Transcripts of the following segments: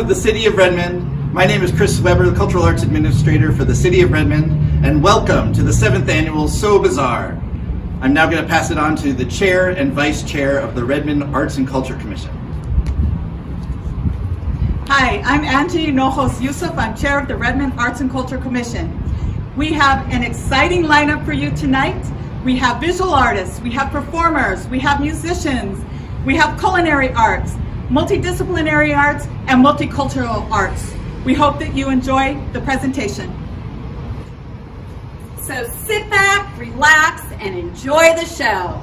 of the City of Redmond. My name is Chris Weber, the Cultural Arts Administrator for the City of Redmond, and welcome to the 7th Annual SoBazaar. I'm now going to pass it on to the Chair and Vice Chair of the Redmond Arts and Culture Commission. Hi, I'm Angie Nojos Yusuf. I'm Chair of the Redmond Arts and Culture Commission. We have an exciting lineup for you tonight. We have visual artists, we have performers, we have musicians, we have culinary arts, multidisciplinary arts, and multicultural arts. We hope that you enjoy the presentation. So sit back, relax, and enjoy the show.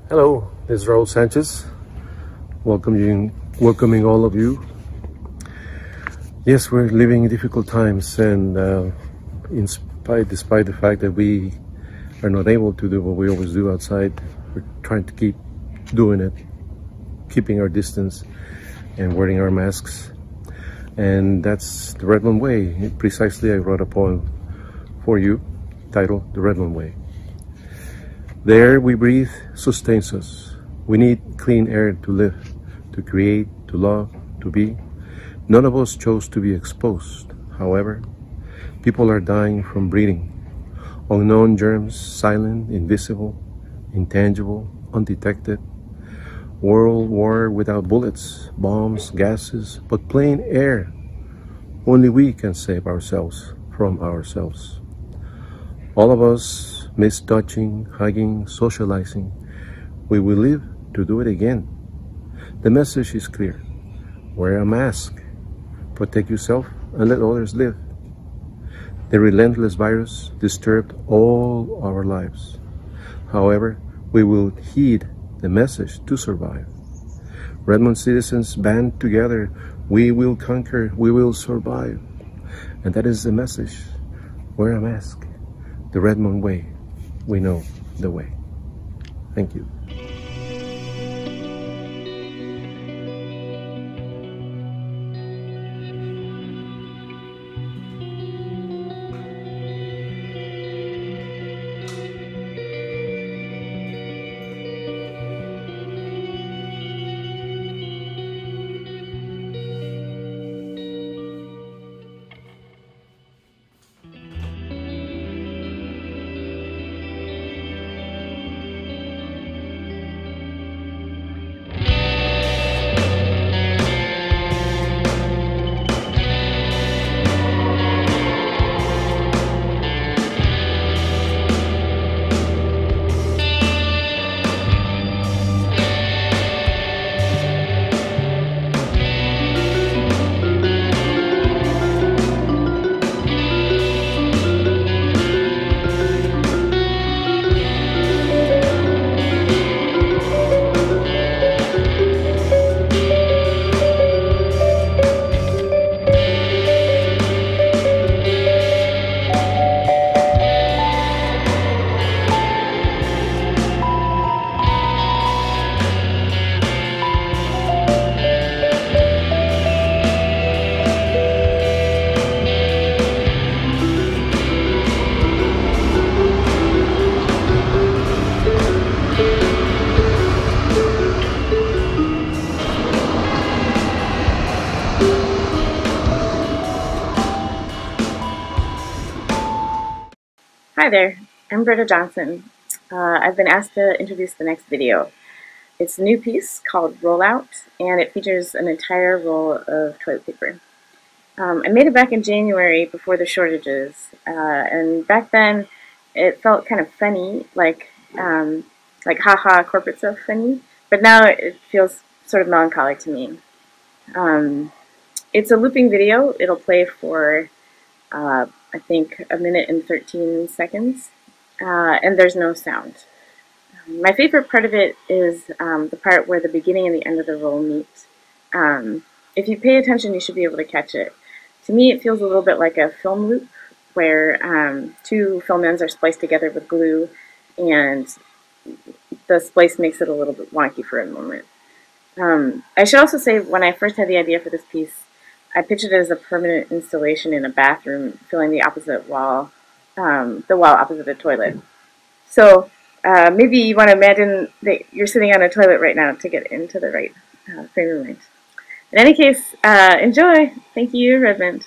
Hello, this is Raul Sanchez, welcoming all of you. Yes, we're living in difficult times, and despite the fact that we are not able to do what we always do outside, we're trying to keep doing it, keeping our distance and wearing our masks. And that's the Redmond Way. Precisely, I wrote a poem for you titled The Redmond Way. The air we breathe sustains us. We need clean air to live, to create, to love, to be. None of us chose to be exposed. However, people are dying from breathing. Unknown germs, silent, invisible, intangible, undetected. World war without bullets, bombs, gases, but plain air. Only we can save ourselves from ourselves. All of us miss touching, hugging, socializing. We will live to do it again. The message is clear. Wear a mask. Protect yourself and let others live. The relentless virus disturbed all our lives. However, we will heed the message to survive. Redmond citizens band together. We will conquer. We will survive. And that is the message. Wear a mask. The Redmond way. We know the way. Thank you. Hi there, I'm Britta Johnson. I've been asked to introduce the next video. It's a new piece called Rollout, and it features an entire roll of toilet paper. I made it back in January before the shortages, and back then it felt kind of funny, like haha corporate stuff funny, but now it feels sort of melancholic to me. It's a looping video. It'll play for I think 1 minute and 13 seconds, and there's no sound. My favorite part of it is the part where the beginning and the end of the roll meet. If you pay attention, you should be able to catch it. To me, it feels a little bit like a film loop, where two film ends are spliced together with glue, and the splice makes it a little bit wonky for a moment. I should also say, when I first had the idea for this piece, I pictured it as a permanent installation in a bathroom, filling the opposite wall, the wall opposite the toilet. So maybe you want to imagine that you're sitting on a toilet right now to get into the right frame of mind. In any case, enjoy. Thank you, Redmond.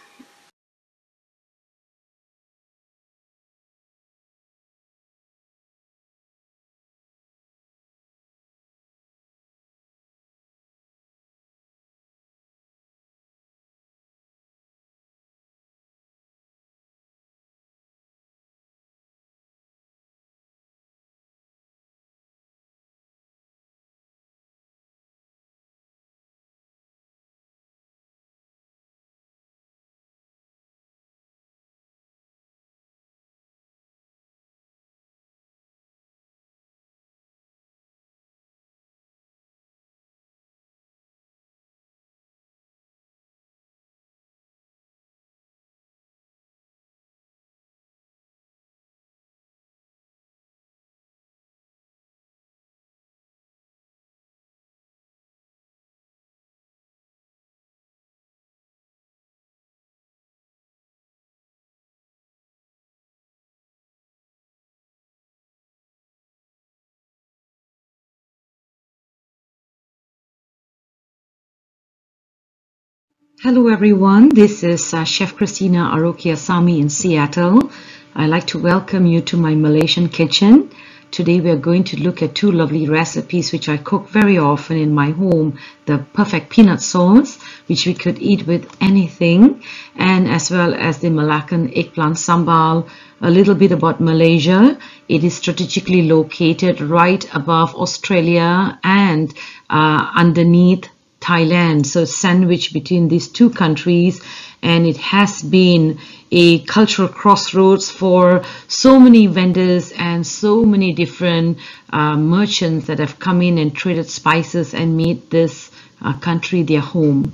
Hello everyone, this is Chef Christina Arokia Sami in Seattle. I'd like to welcome you to my Malaysian kitchen. Today we are going to look at two lovely recipes which I cook very often in my home. The perfect peanut sauce, which we could eat with anything, and as well as the Malaccan eggplant sambal. A little bit about Malaysia. It is strategically located right above Australia and underneath Thailand, so sandwiched between these two countries, and it has been a cultural crossroads for so many vendors and so many different merchants that have come in and traded spices and made this country their home.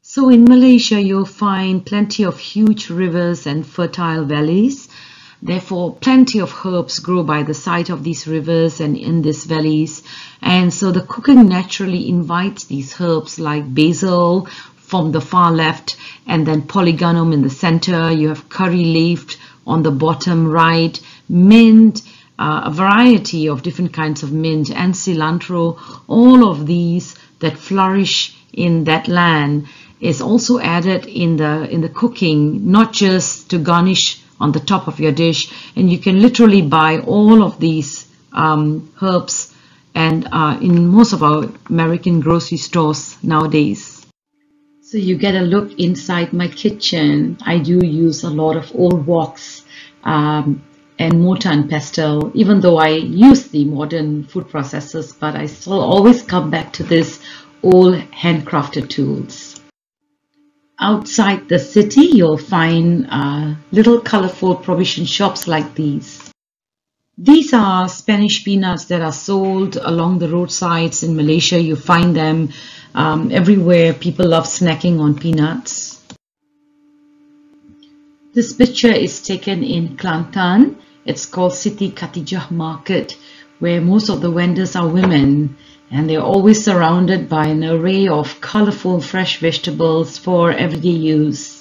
So in Malaysia, you'll find plenty of huge rivers and fertile valleys. Therefore, plenty of herbs grow by the side of these rivers and in these valleys. And so the cooking naturally invites these herbs like basil from the far left, and then polygonum in the center. You have curry leaf on the bottom right, mint, a variety of different kinds of mint, and cilantro. All of these that flourish in that land is also added in the cooking, not just to garnish on the top of your dish. And you can literally buy all of these herbs and in most of our American grocery stores nowadays. So you get a look inside my kitchen. I do use a lot of old woks and mortar and pestle, even though I use the modern food processors, but I still always come back to this old handcrafted tools. Outside the city, you'll find little colorful provision shops like these. These are Spanish peanuts that are sold along the roadsides in Malaysia. You find them everywhere. People love snacking on peanuts. This picture is taken in Kelantan. It's called Siti Khatijah Market, where most of the vendors are women, and they're always surrounded by an array of colorful fresh vegetables for everyday use.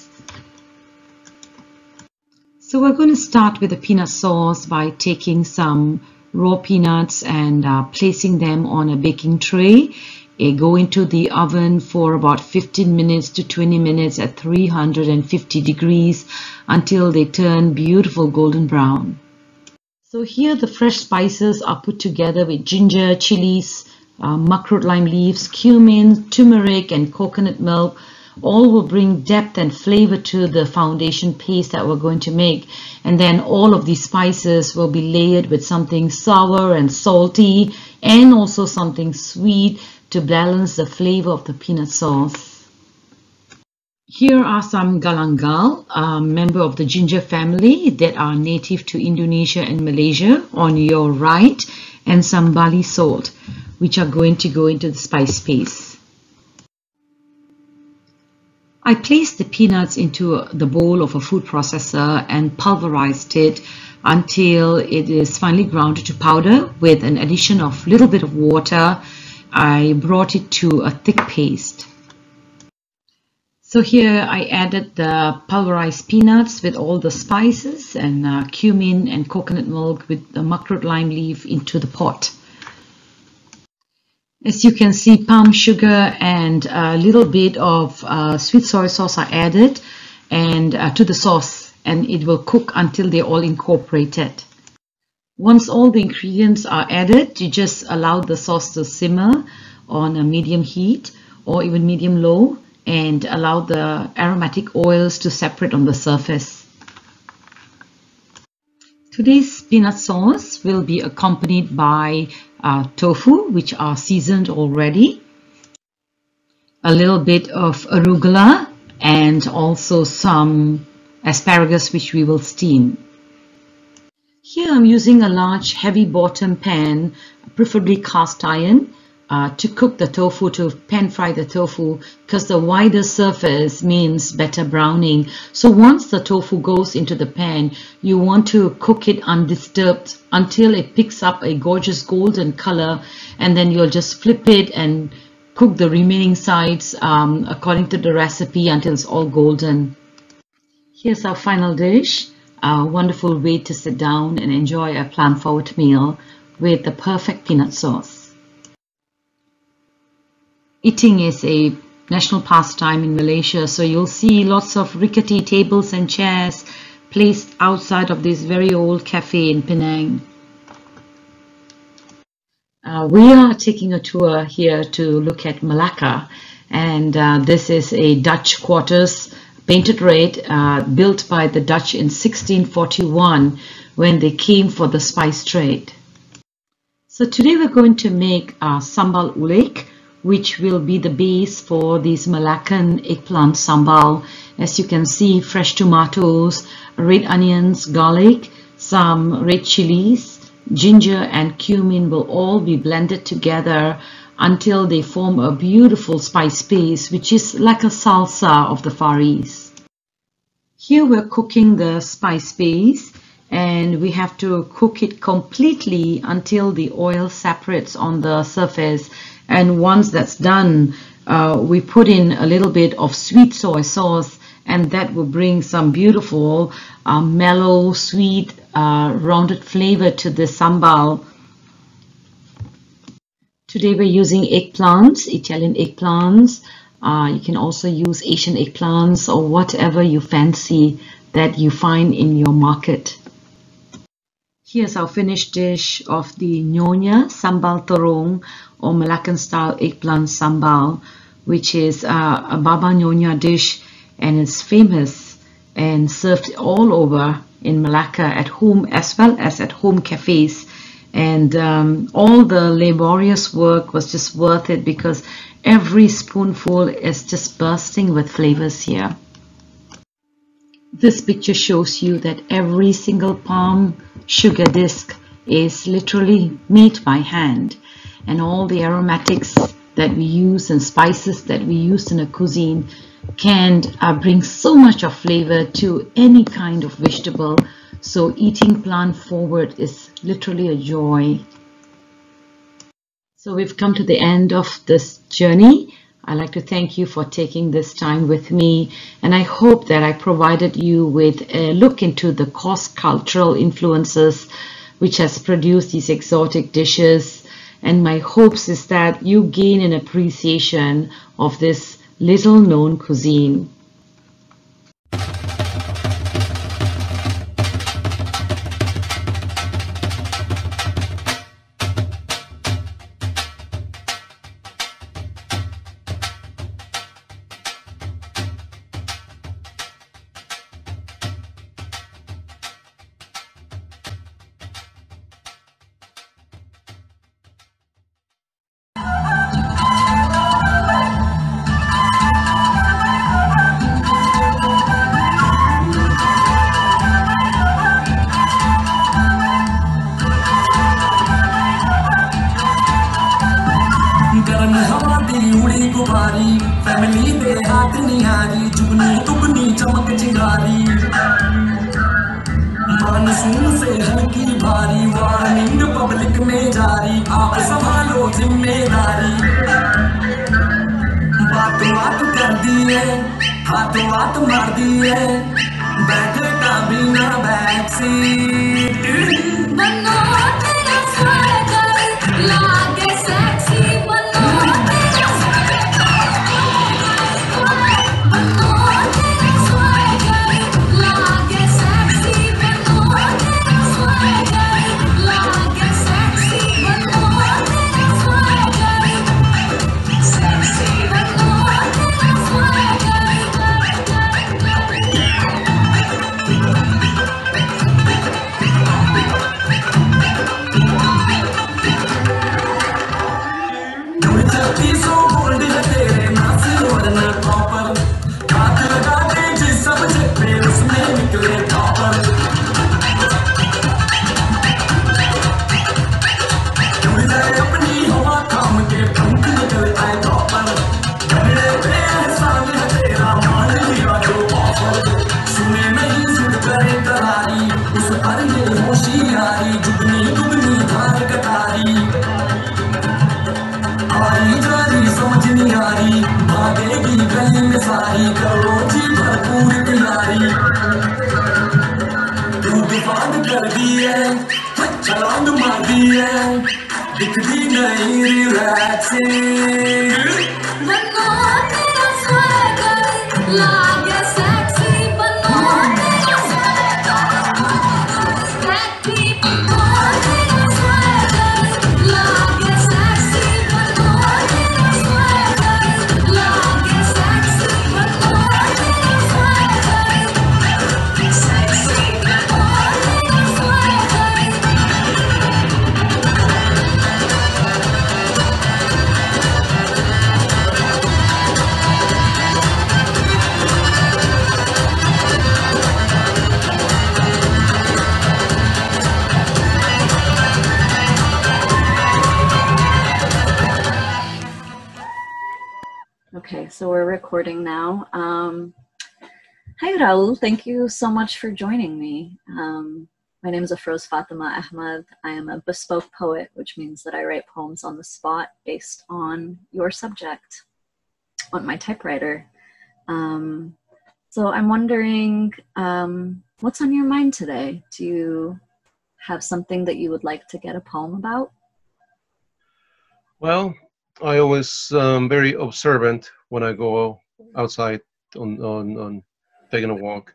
So we're going to start with the peanut sauce by taking some raw peanuts and placing them on a baking tray. Go into the oven for about 15 minutes to 20 minutes at 350 degrees until they turn beautiful golden brown. So here the fresh spices are put together with ginger, chilies, makrut lime leaves, cumin, turmeric, and coconut milk. All will bring depth and flavor to the foundation paste that we're going to make. And then all of these spices will be layered with something sour and salty and also something sweet to balance the flavor of the peanut sauce. Here are some galangal, a member of the ginger family that are native to Indonesia and Malaysia on your right, and some barley salt, which are going to go into the spice paste. I placed the peanuts into the bowl of a food processor and pulverized it until it is finely ground to powder with an addition of a little bit of water. I brought it to a thick paste. So here I added the pulverized peanuts with all the spices and cumin and coconut milk with the makrut lime leaf into the pot. As you can see, palm sugar and a little bit of sweet soy sauce are added and to the sauce, and it will cook until they're all incorporated. Once all the ingredients are added, you just allow the sauce to simmer on a medium heat or even medium low, and allow the aromatic oils to separate on the surface. Today's peanut sauce will be accompanied by tofu, which are seasoned already, a little bit of arugula, and also some asparagus, which we will steam. Here I'm using a large heavy bottom pan, preferably cast iron, to cook the tofu, to pan fry the tofu, because the wider surface means better browning. So once the tofu goes into the pan, you want to cook it undisturbed until it picks up a gorgeous golden color, and then you'll just flip it and cook the remaining sides according to the recipe until it's all golden. Here's our final dish, a wonderful way to sit down and enjoy a plan-forward meal with the perfect peanut sauce. Eating is a national pastime in Malaysia. So you'll see lots of rickety tables and chairs placed outside of this very old cafe in Penang. We are taking a tour here to look at Malacca, and this is a Dutch quarters, painted red, built by the Dutch in 1641 when they came for the spice trade. So today we're going to make sambal ulek, which will be the base for this Malaccan eggplant sambal. As you can see, fresh tomatoes, red onions, garlic, some red chilies, ginger and cumin will all be blended together until they form a beautiful spice paste, which is like a salsa of the Far East. Here we're cooking the spice paste, and we have to cook it completely until the oil separates on the surface. And once that's done, we put in a little bit of sweet soy sauce, and that will bring some beautiful mellow, sweet, rounded flavor to the sambal. Today we're using eggplants, Italian eggplants. You can also use Asian eggplants or whatever you fancy that you find in your market. Here's our finished dish of the Nyonya Sambal Terung, or Malaccan style eggplant sambal, which is a Baba Nyonya dish, and it's famous and served all over in Malacca, at home as well as at home cafes. And all the laborious work was just worth it, because every spoonful is just bursting with flavors here. This picture shows you that every single palm sugar disc is literally made by hand, and all the aromatics that we use and spices that we use in a cuisine can bring so much of flavor to any kind of vegetable. So eating plant forward is literally a joy. So we've come to the end of this journey. I'd like to thank you for taking this time with me, and I hope that I provided you with a look into the cross-cultural influences which has produced these exotic dishes. And my hopes is that you gain an appreciation of this little known cuisine. Family दे हाथ निहारी जुगनी तुगनी चमक चिंगारी monsoon से हल्की भारी warning public में जारी आप संभालो जिम्मेदारी बात बात कर दिए हाथ बात मार दिए बैठे का बिना बैक सीट सारी करो जी भरपूर तैयारी तू दुकान कर दी है छलांग मार दी है दिखती नहीं relaxing Okay, so we're recording now. Hi Raul, thank you so much for joining me. My name is Afroz Fatima Ahmad. I am a bespoke poet, which means that I write poems on the spot based on your subject on my typewriter. So I'm wondering, what's on your mind today? Do you have something that you would like to get a poem about? Well, I always very observant when I go outside on taking a walk.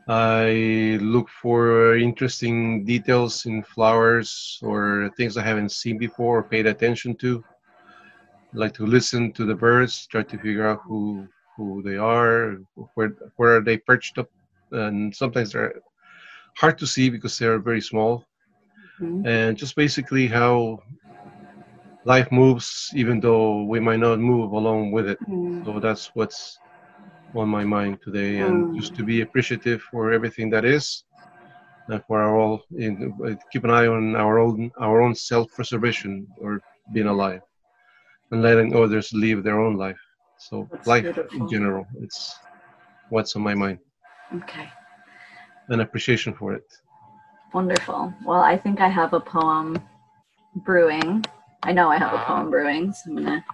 I look for interesting details in flowers or things I haven't seen before or paid attention to. I like to listen to the birds, try to figure out who they are, where are they perched up, and sometimes they're hard to see because they're very small. And just basically how life moves, even though we might not move along with it. So that's what's on my mind today, and just to be appreciative for everything that is, and for keep an eye on our own self-preservation or being alive, and letting others live their own life. So That's life in beautiful. general, it's what's on my mind. Okay. And appreciation for it. Wonderful. Well, I think I have a poem brewing. I know I have a poem brewing, so I'm gonna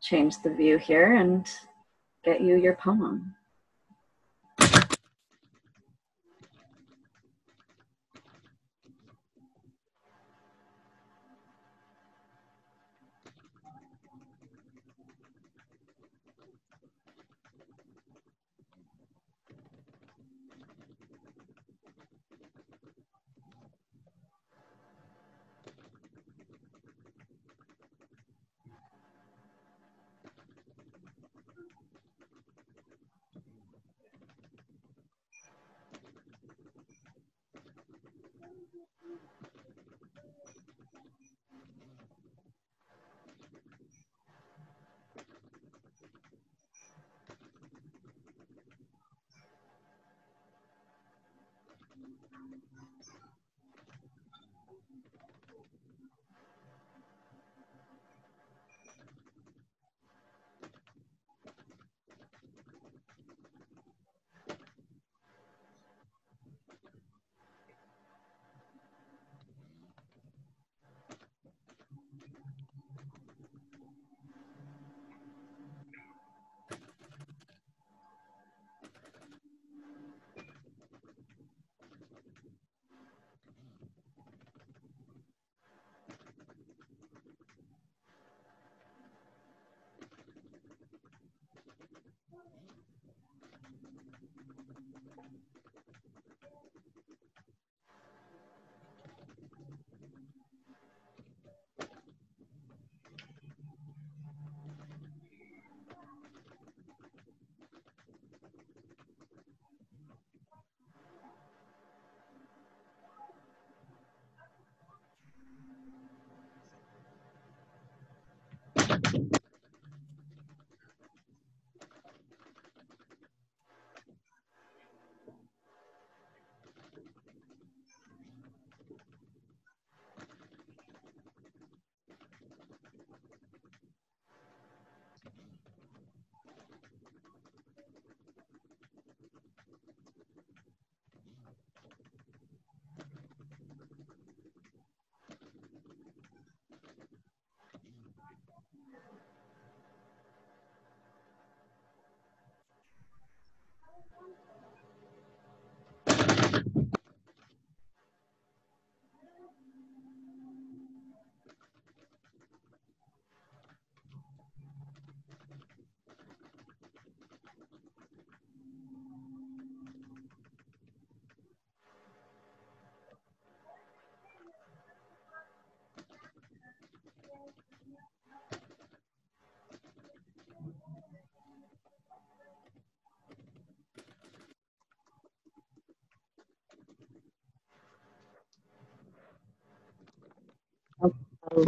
change the view here and get you your poem.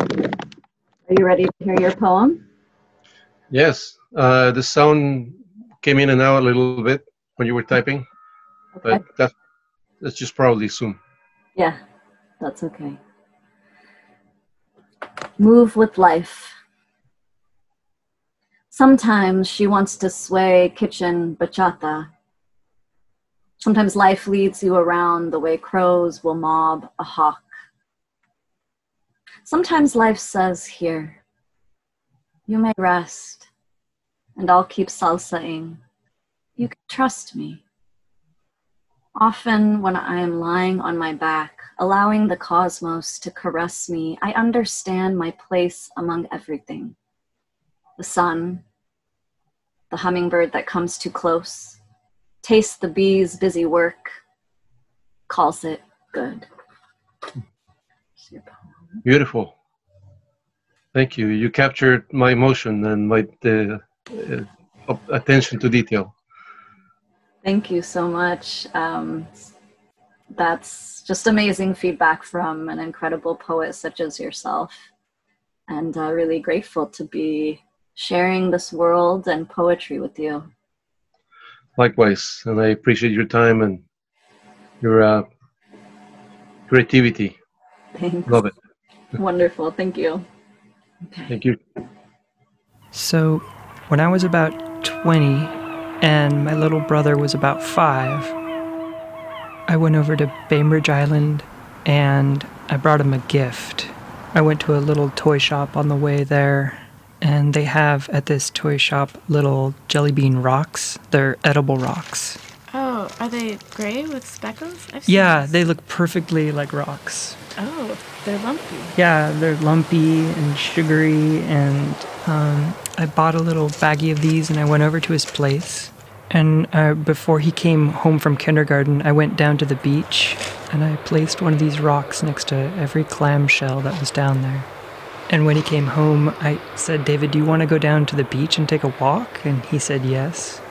Are you ready to hear your poem? Yes. The sound came in and out a little bit when you were typing, Okay. but that's just probably Zoom. Yeah, that's okay. Move with life. Sometimes she wants to sway kitchen bachata. Sometimes life leads you around the way crows will mob a hawk. Sometimes life says, here, you may rest, and I'll keep salsaing. You can trust me. Often when I am lying on my back, allowing the cosmos to caress me, I understand my place among everything. The sun, the hummingbird that comes too close, tastes the bee's busy work, calls it good. Beautiful. Thank you. You captured my emotion and my attention to detail. Thank you so much. That's just amazing feedback from an incredible poet such as yourself. And really grateful to be sharing this world and poetry with you. Likewise, and I appreciate your time and your creativity. Thanks. Love it. Wonderful. Thank you. Okay. Thank you. So, when I was about 20 and my little brother was about 5, I went over to Bainbridge Island and I brought him a gift. I went to a little toy shop on the way there, and they have at this toy shop little jelly bean rocks. They're edible rocks. Oh, are they gray with speckles? I've seen Yeah, those. they look perfectly like rocks. Oh, they're lumpy. Yeah, they're lumpy and sugary, and I bought a little baggie of these and I went over to his place. And before he came home from kindergarten, I went down to the beach and I placed one of these rocks next to every clamshell that was down there. And when he came home, I said, David, do you want to go down to the beach and take a walk? And he said yes.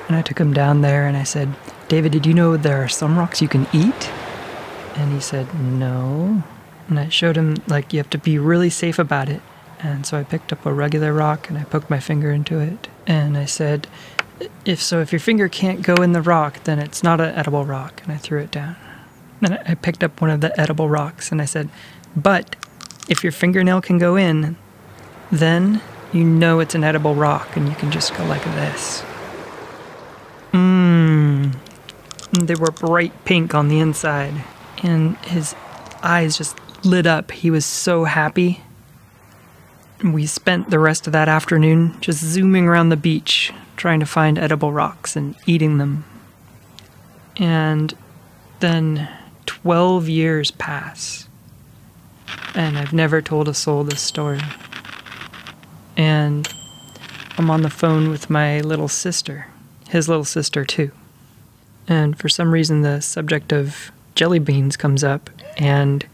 And I took him down there and I said, David, did you know there are some rocks you can eat? And he said, no. And I showed him, like, you have to be really safe about it. And so I picked up a regular rock and I poked my finger into it. And I said, if your finger can't go in the rock, then it's not an edible rock. And I threw it down. And I picked up one of the edible rocks and I said, but if your fingernail can go in, then you know it's an edible rock and you can just go like this. They were bright pink on the inside and his eyes just lit up. He was so happy. We spent the rest of that afternoon just zooming around the beach, trying to find edible rocks and eating them. And then 12 years pass, and I've never told a soul this story. And I'm on the phone with my little sister, his little sister too. And for some reason the subject of jelly beans comes up, and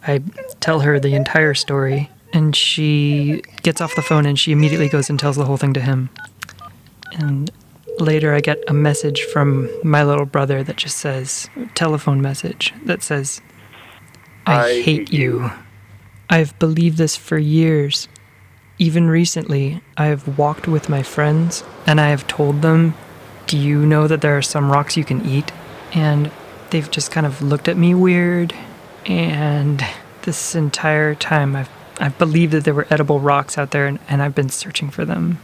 I tell her the entire story, and she gets off the phone and she immediately goes and tells the whole thing to him. And later I get a message from my little brother that just says, a telephone message that says, I hate you. I've believed this for years. Even recently, I have walked with my friends and I have told them, do you know that there are some rocks you can eat? And they've just kind of looked at me weird. And this entire time I've believed that there were edible rocks out there, and I've been searching for them.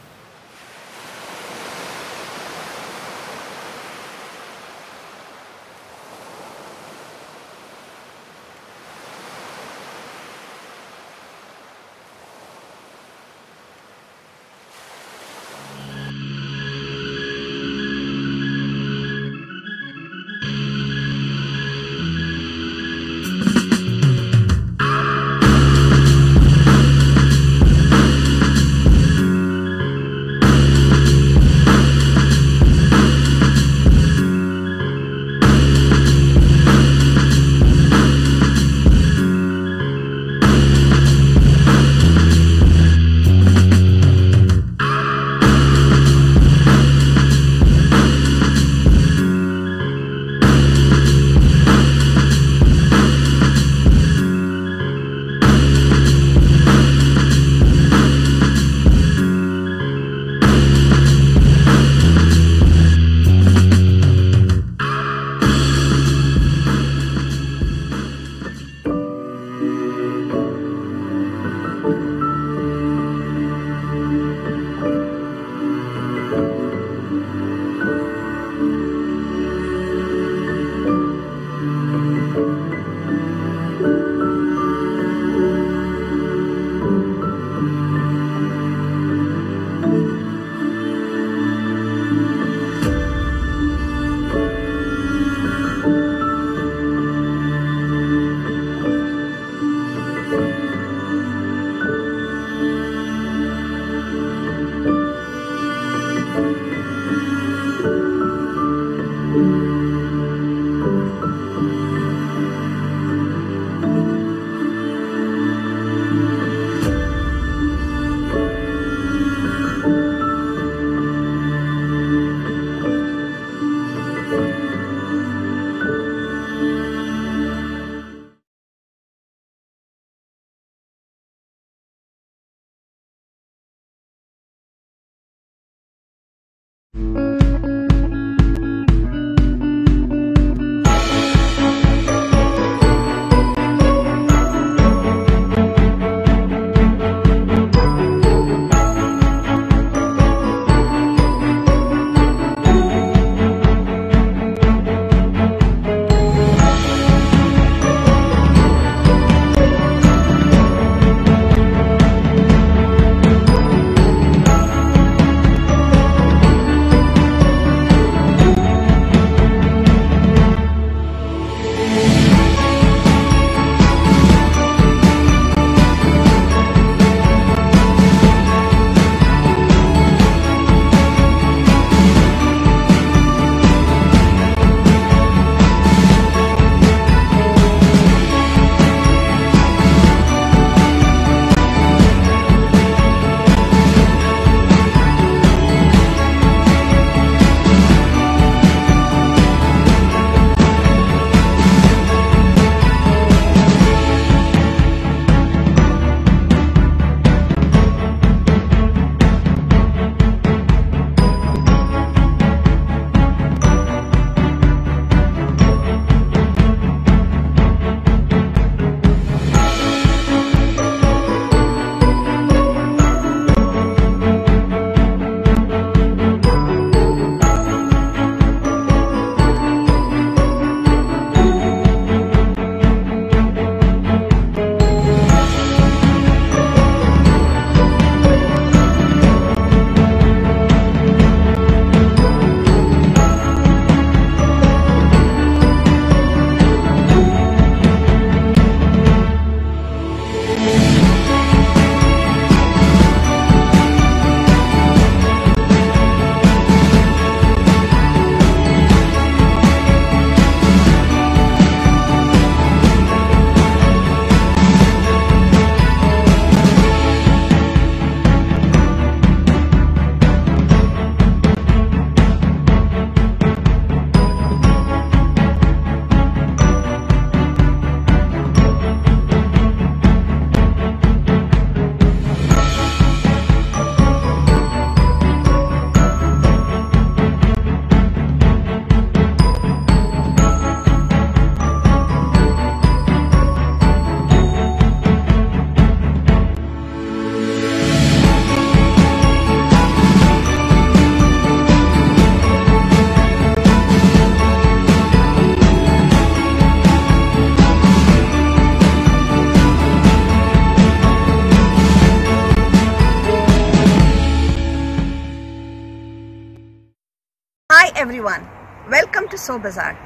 everyone, welcome to SoBazaar.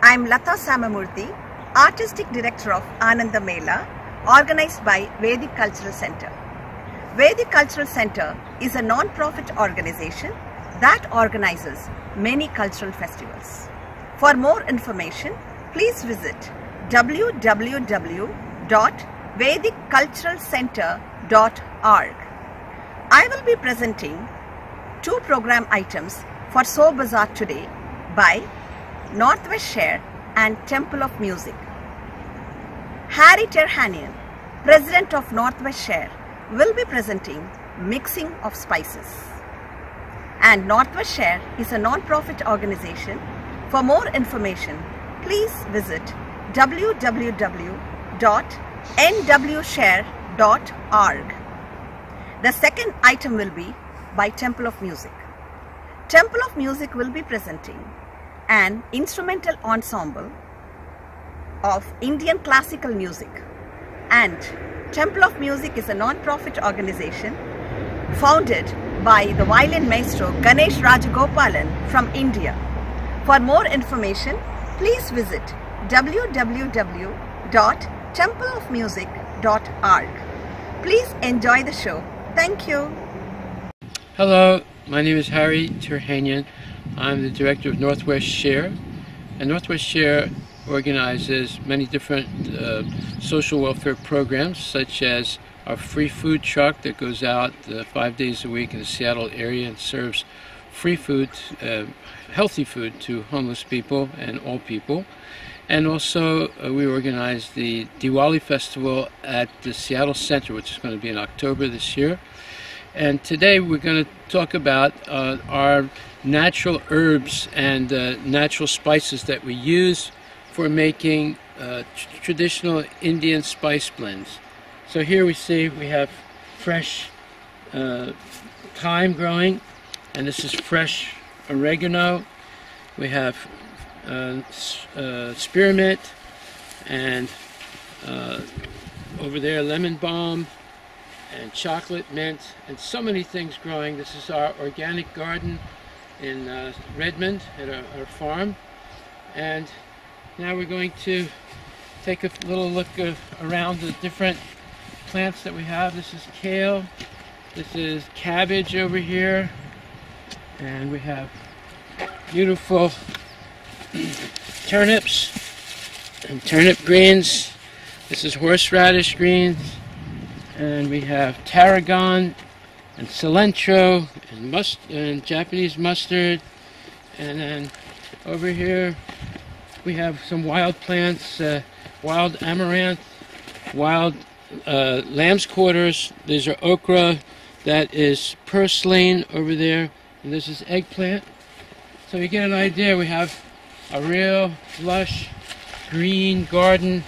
I am Lata Samamurthy, Artistic Director of Ananda Mela, organized by Vedic Cultural Center. Vedic Cultural Center is a non-profit organization that organizes many cultural festivals. For more information, please visit www.vedicculturalcenter.org. I will be presenting 2 program items for SoBazaar today by Northwest Share and Temple of Music. Harry Terhanian, President of Northwest Share, will be presenting Mixing of Spices. And Northwest Share is a non-profit organization. For more information, please visit www.nwshare.org. The second item will be by Temple of Music. Temple of Music will be presenting an instrumental ensemble of Indian classical music. And Temple of Music is a non-profit organization founded by the violin maestro Ganesh Rajagopalan from India. For more information, please visit www.templeofmusic.org. Please enjoy the show. Thank you. Hello, my name is Harry Terhanian. I'm the director of Northwest Share. And Northwest Share organizes many different social welfare programs, such as our free food truck that goes out 5 days a week in the Seattle area and serves free food, healthy food to homeless people and all people. And also we organize the Diwali festival at the Seattle Center, which is going to be in October this year. And today we're going to talk about our natural herbs and natural spices that we use for making traditional Indian spice blends. So here we see we have fresh thyme growing, and this is fresh oregano. We have spearmint, and over there lemon balm and chocolate mint, and so many things growing. This is our organic garden in Redmond at our farm. And now we're going to take a little look around the different plants that we have. This is kale, this is cabbage over here, and we have beautiful turnips and turnip greens. This is horseradish greens, and we have tarragon and cilantro and Japanese mustard. And then over here we have some wild plants, wild amaranth, wild lamb's quarters. These are okra. That is purslane over there, and this is eggplant. So you get an idea. We have a real lush green garden,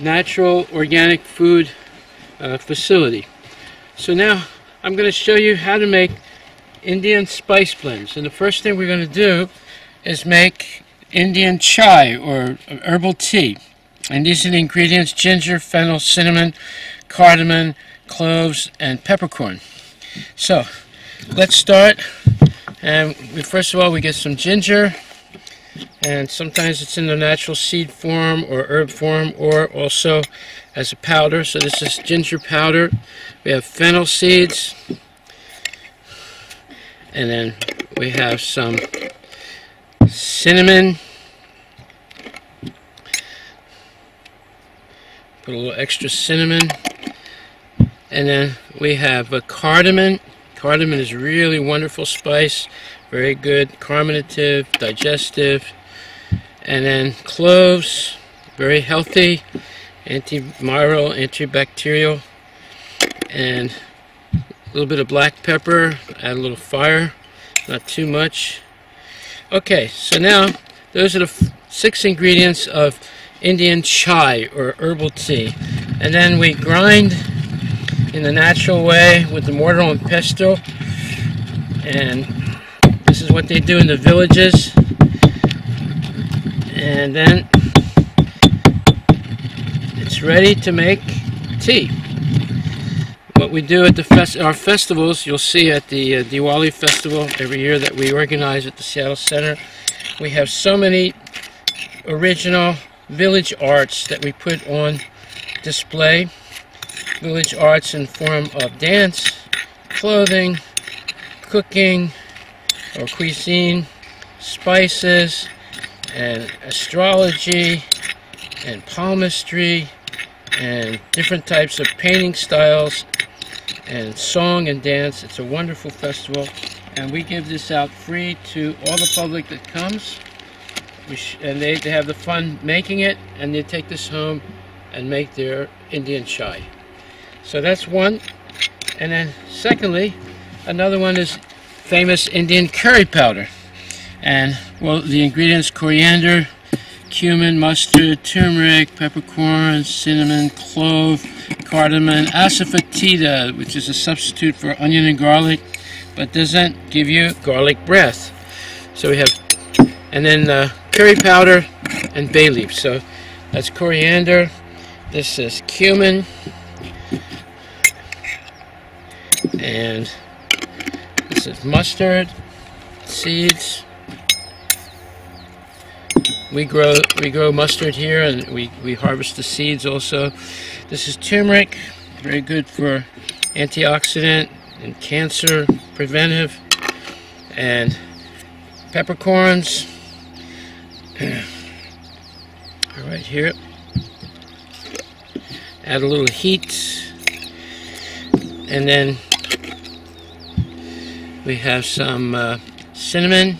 natural organic food facility. So now I'm going to show you how to make Indian spice blends. And the first thing we're going to do is make Indian chai, or herbal tea. And these are the ingredients: ginger, fennel, cinnamon, cardamom, cloves, and peppercorn. So let's start. And first of all, we get some ginger, and sometimes it's in the natural seed form or herb form, or also as a powder. So this is ginger powder. We have fennel seeds, and then we have some cinnamon. Put a little extra cinnamon. And then we have a cardamom. Cardamom is a really wonderful spice, very good, carminative, digestive. And then cloves, very healthy, antiviral, antibacterial. And a little bit of black pepper, add a little fire, not too much. Okay, so now those are the 6 ingredients of Indian chai, or herbal tea. And then we grind in the natural way with the mortar and pestle. And this is what they do in the villages. And then it's ready to make tea. What what we do at the our festivals, you'll see at the Diwali festival every year that we organize at the Seattle Center, we have so many original village arts that we put on display. Village arts in form of dance, clothing, cooking or cuisine, spices, and astrology, and palmistry, and different types of painting styles, and song and dance. It's a wonderful festival, and we give this out free to all the public that comes. And they have the fun making it, and they take this home and make their Indian chai. So that's one. And then secondly, another one is famous Indian curry powder. And well, the ingredients: coriander, cumin, mustard, turmeric, peppercorns, cinnamon, clove, cardamom, asafoetida, which is a substitute for onion and garlic, but doesn't give you garlic breath. So we have, and then curry powder and bay leaf. So that's coriander. This is cumin, and this is mustard seeds. We grow mustard here, and we harvest the seeds also. This is turmeric, very good for antioxidant and cancer preventive. And peppercorns, right here. Add a little heat, and then we have some cinnamon.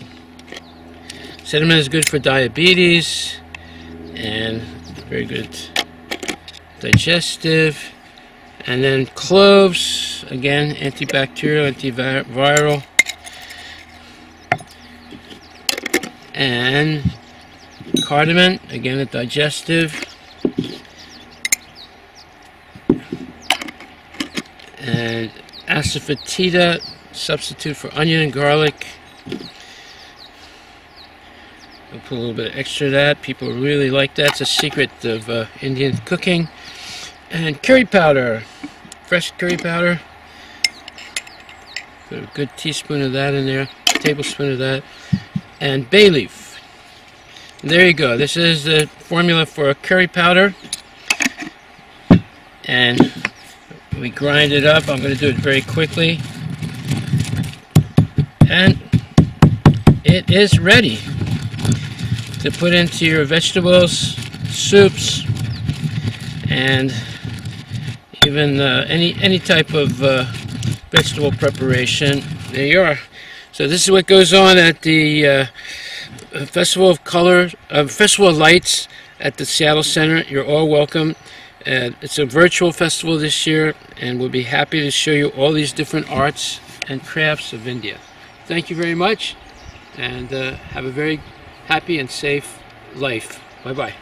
Cinnamon is good for diabetes and very good digestive. And then cloves, again, antibacterial, antiviral. And cardamom, again, a digestive. And asafoetida, substitute for onion and garlic. We'll put a little bit extra of that. People really like that. It's a secret of Indian cooking. And curry powder, fresh curry powder. Put a good teaspoon of that in there, tablespoon of that. And bay leaf. And there you go. This is the formula for a curry powder. And we grind it up. I'm going to do it very quickly. And it is ready to put into your vegetables, soups, and even any type of vegetable preparation. There you are. So this is what goes on at the Festival of Color, Festival of Lights at the Seattle Center. You're all welcome. It's a virtual festival this year, and we'll be happy to show you all these different arts and crafts of India. Thank you very much, and have a very happy and safe life. Bye-bye.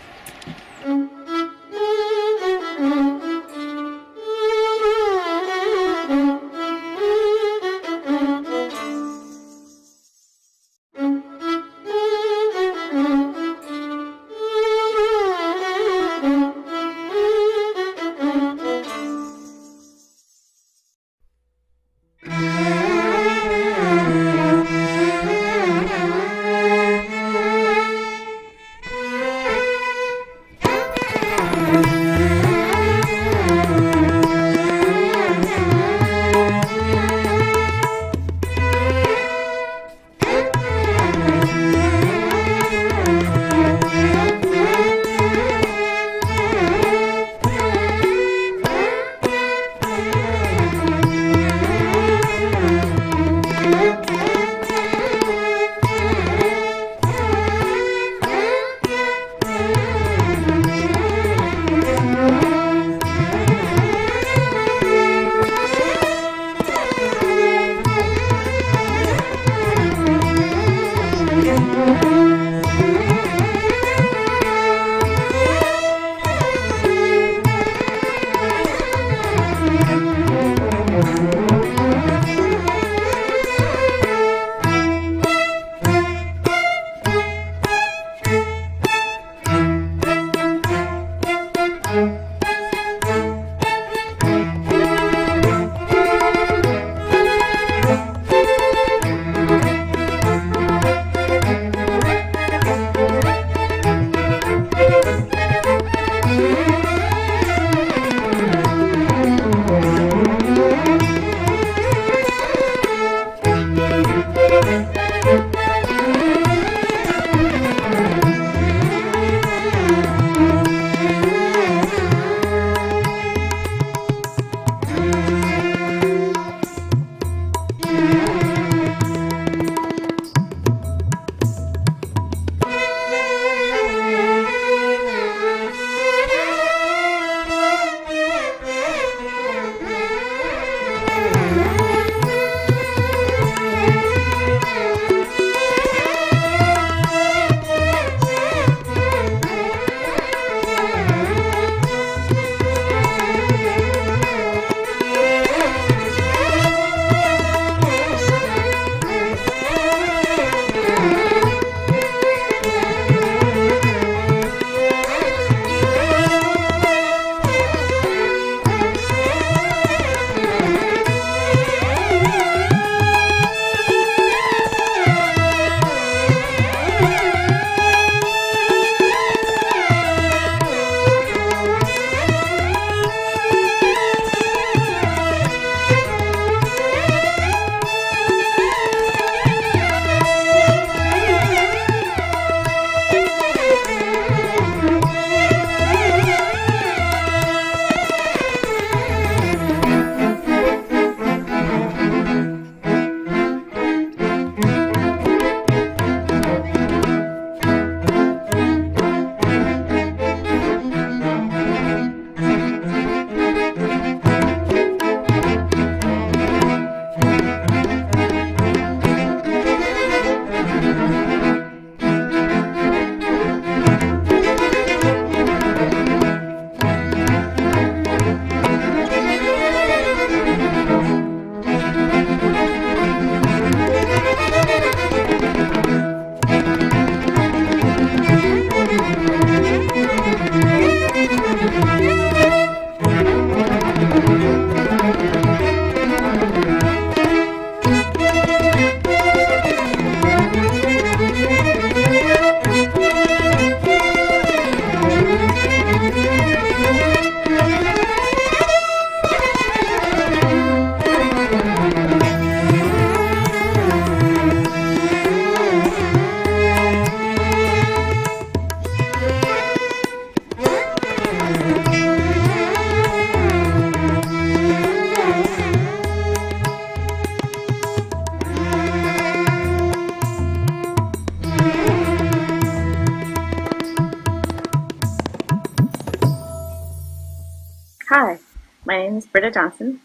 My name is Britta Johnson,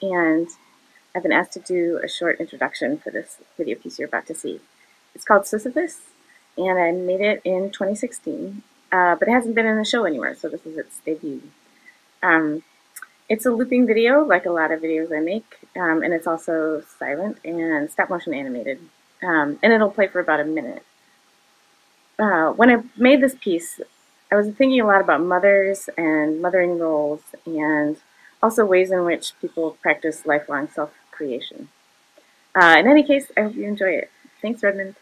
and I've been asked to do a short introduction for this video piece you're about to see. It's called Sisyphus, and I made it in 2016, but it hasn't been in the show anywhere, so this is its debut. It's a looping video, like a lot of videos I make, and it's also silent and stop-motion animated, and it'll play for about a minute. When I made this piece, I was thinking a lot about mothers and mothering roles, and also ways in which people practice lifelong self-creation. In any case, I hope you enjoy it. Thanks, Redmond.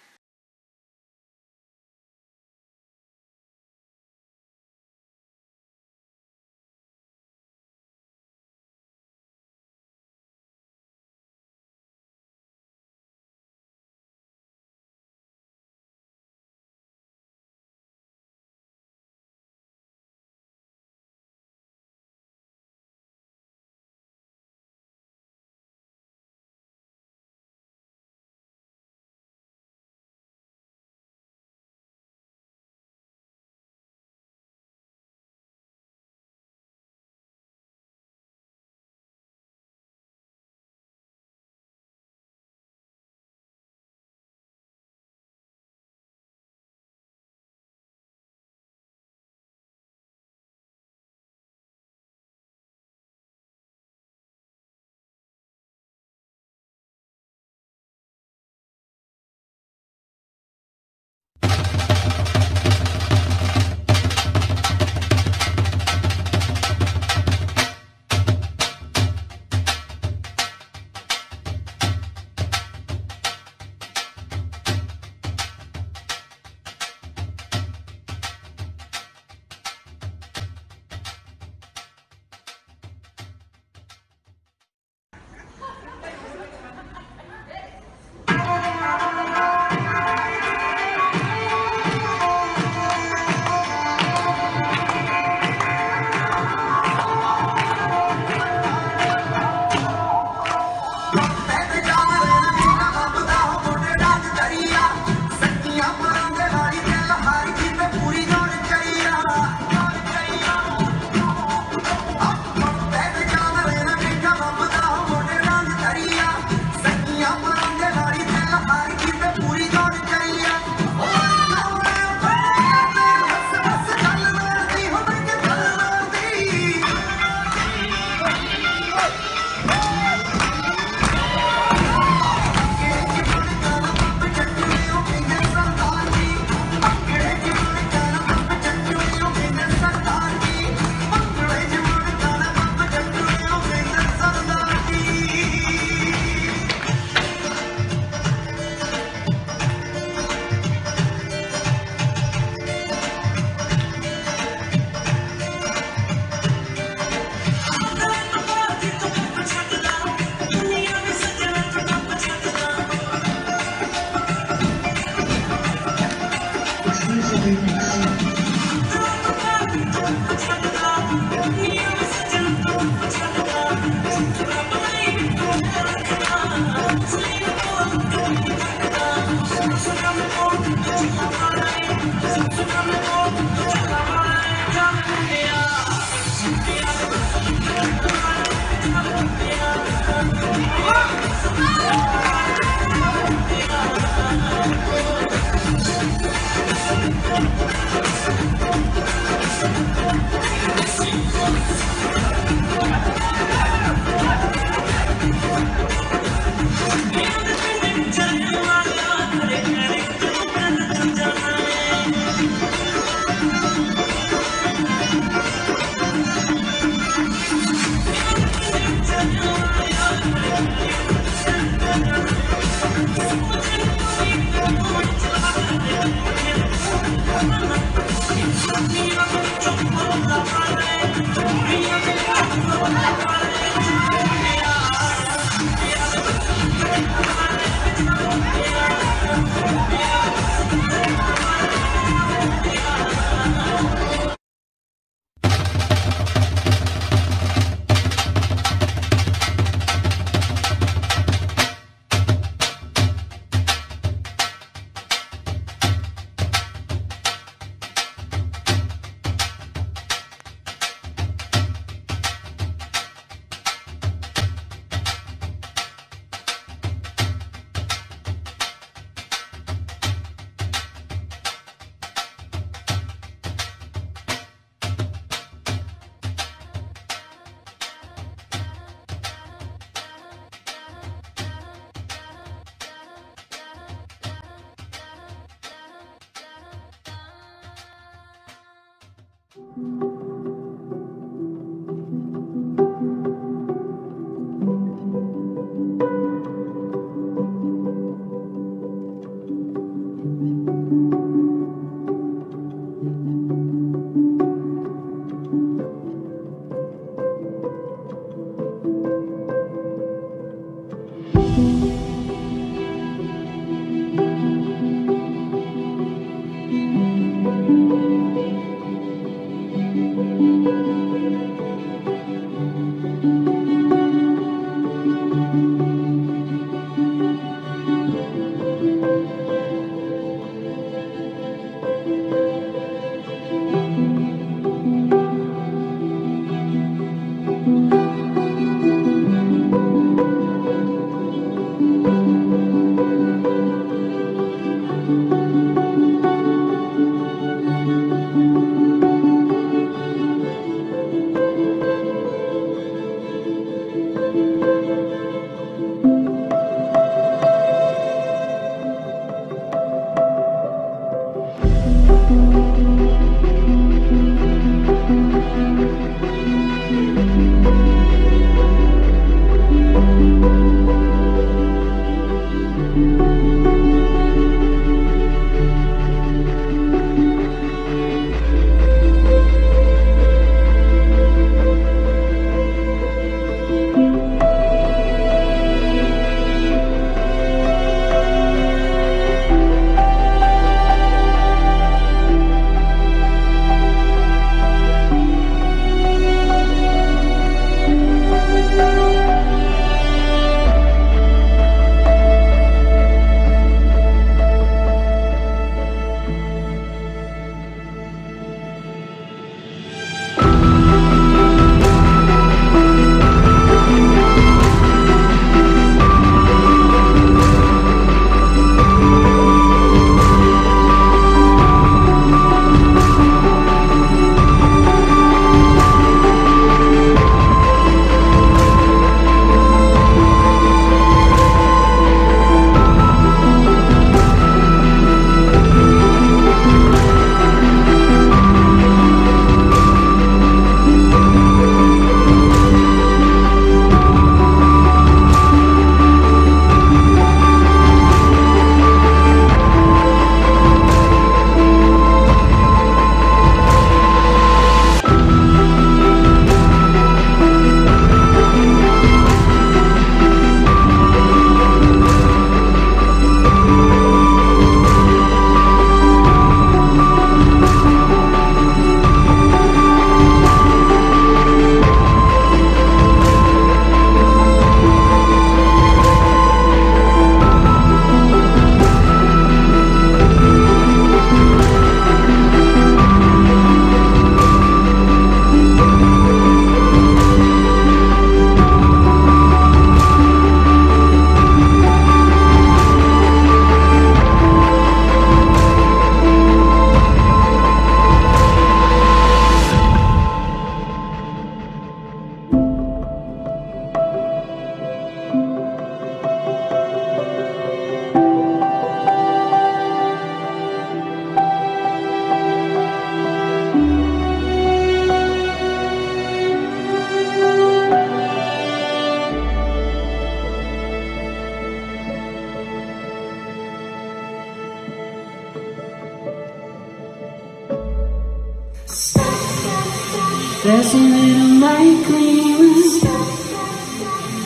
There's a little light gleaming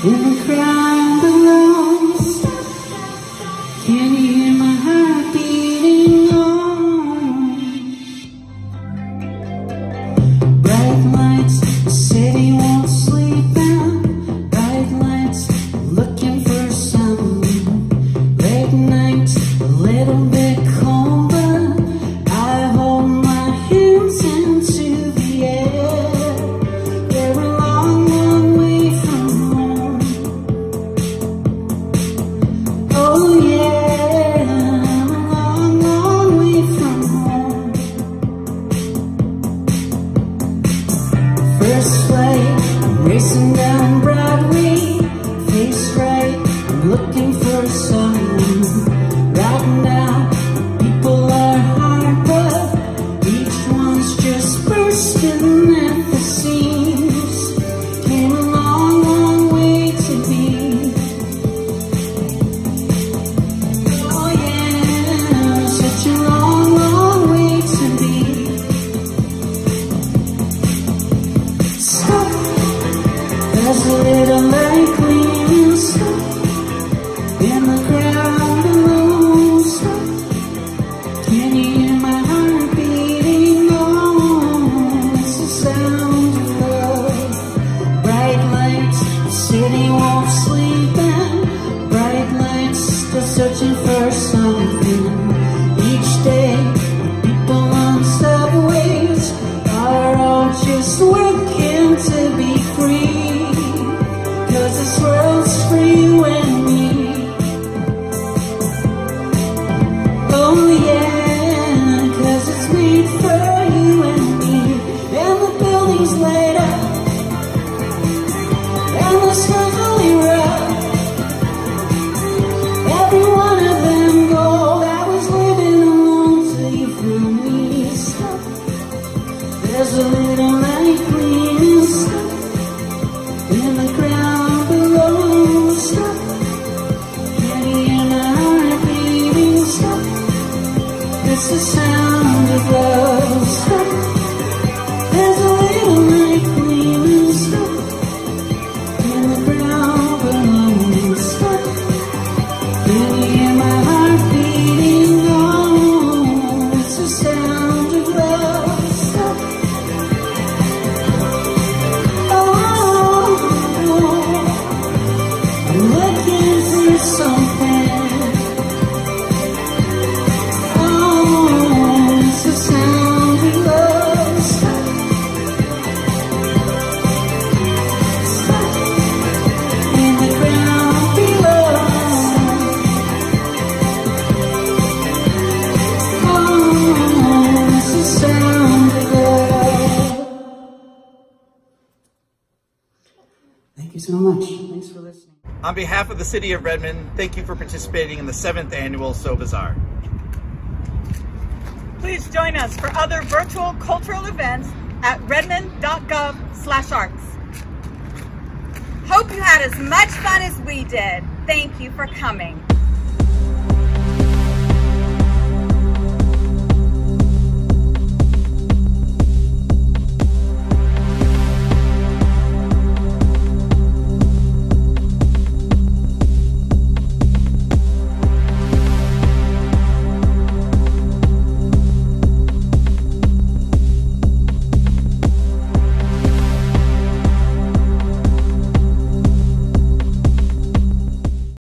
in the crowd below. Can you hear my heart beating on? Bright lights, the city won't sleep out. Bright lights, looking for someone. Late nights, a little bit colder. I hold my hands into the air. They're a long, long way from home. Oh yeah, a long, long way from home. First flight, I'm racing down Broadway. Face right, I'm looking for someone. Right now, people are hard, but each one's just bursting at the seams. Came a long, long way to be. Oh yeah, such a long, long way to be. Stop, there's a little light gleaming. Stop, it's the sound of love. There's a little light gleaming in the ground below me. Can you hear my heart beating? Oh, it's the sound of love. I'm looking for something. Oh, it's the sound of love. In the ground below. Oh, it's the sound of love. Thank you so much. Thanks for listening. On behalf of the City of Redmond, thank you for participating in the 7th Annual SoBazaar. Please join us for other virtual cultural events at redmond.gov/arts. Hope you had as much fun as we did. Thank you for coming.